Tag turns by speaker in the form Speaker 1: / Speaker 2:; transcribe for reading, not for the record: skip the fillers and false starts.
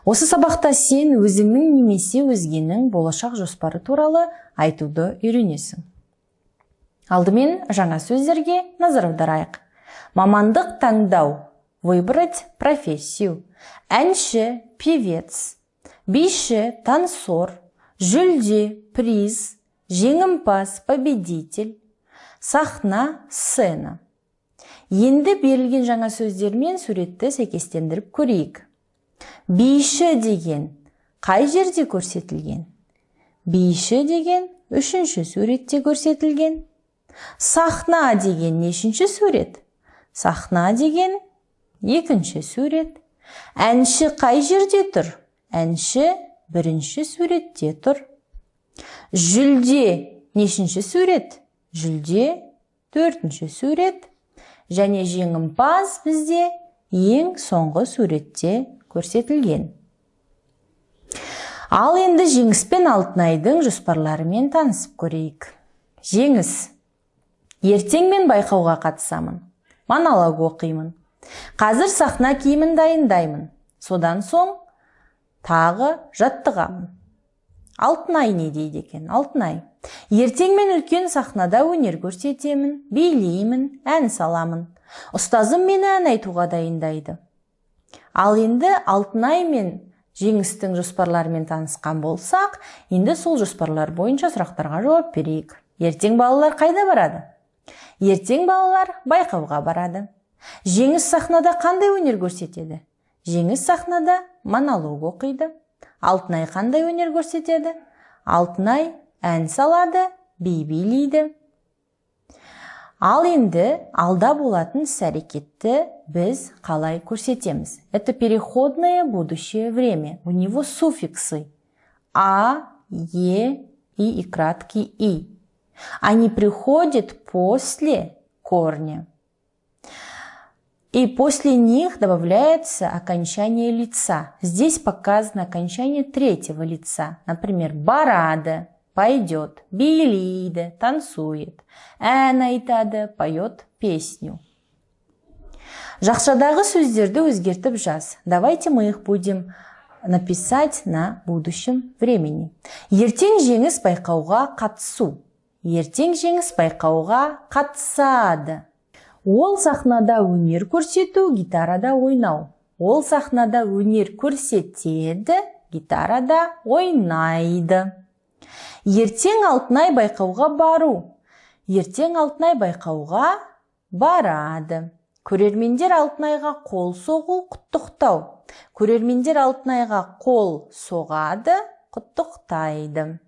Speaker 1: Осы сабақта сен өзіңнің немесе өзгенің болашақ жоспары туралы айтуды үйренесің. Алдымен жаңа сөздерге назар аударайық. Мамандық таңдау, выбрать профессию. Әнші, певец. Биші, танцор. Жүлде, приз. Жеңімпаз, победитель. Сахна, сцена. Енді берілген жаңа сөздермен суретті сәйкестендіріп көрейік. Биші деген қай жерде көрсетілген? Биші деген үшінші суретте көрсетілген. Сахна деген нешінші сурет? Сахна деген екінші сурет. Әнші қай жерде тұр? Әнші бірінші суретте тұр. Жүлде нешінші сурет? Жүлде төртінші сурет. Және жеңімпаз бізде ең соңғы суретте көрсетілген. Ал енді Жеңіс пен Алтынайдың жоспарларымен танысып көрейік. Жеңіс. Ертең мен байқауға қатысамын. Монолог оқимын. Қазір сахна киімін дайындаймын. Содан соң тағы жаттығамын. Алтынай не дейді екен? Алтынай. Ертең мен үлкен сахнада өнер көрсетемін, билеймін, ән саламын. Ұстазым мені ән айтуға дайындайды. Ал енді Алтынай мен Жеңістің жоспарларымен танысқан болсақ, енді сол жоспарлар бойынша сұрақтарға жауап берейік. Ертең балалар қайда барады? Ертең балалар байқауға барады. Жеңіс сахнада қандай өнер көрсетеді? Жеңіс сахнада монолог оқиды. Алтынай қандай өнер көрсетеді? Алтынай ән салады, би билейді. Ал енді алда болатын іс-әрекетті біз қалай көрсетеміз? Это переходное будущее время. У него суффиксы а, е и краткий и. Они приходят после корня. И после них добавляется окончание лица. Здесь показано окончание третьего лица. Например, барады, пойдет, билейді, танцует, ән айтады, поет песню. Жақшадағы сөздерді өзгертіп жаз. Давайте мы их будем написать на будущем времени. Ертең Жеңіс байқауға қатысу. Ертең Жеңіс байқауға қатысады. Ол сахнада өнер көрсету, гитарада ойнау. Ол сахнада өнер көрсетеді, гитарада ойнайды. Ертең Алтынай байқауға бару. Ертең Алтынай байқауға барады. Көрермендер Алтынайға қол соғу, құттықтау. Көрермендер Алтынайға қол соғады, құттықтайды.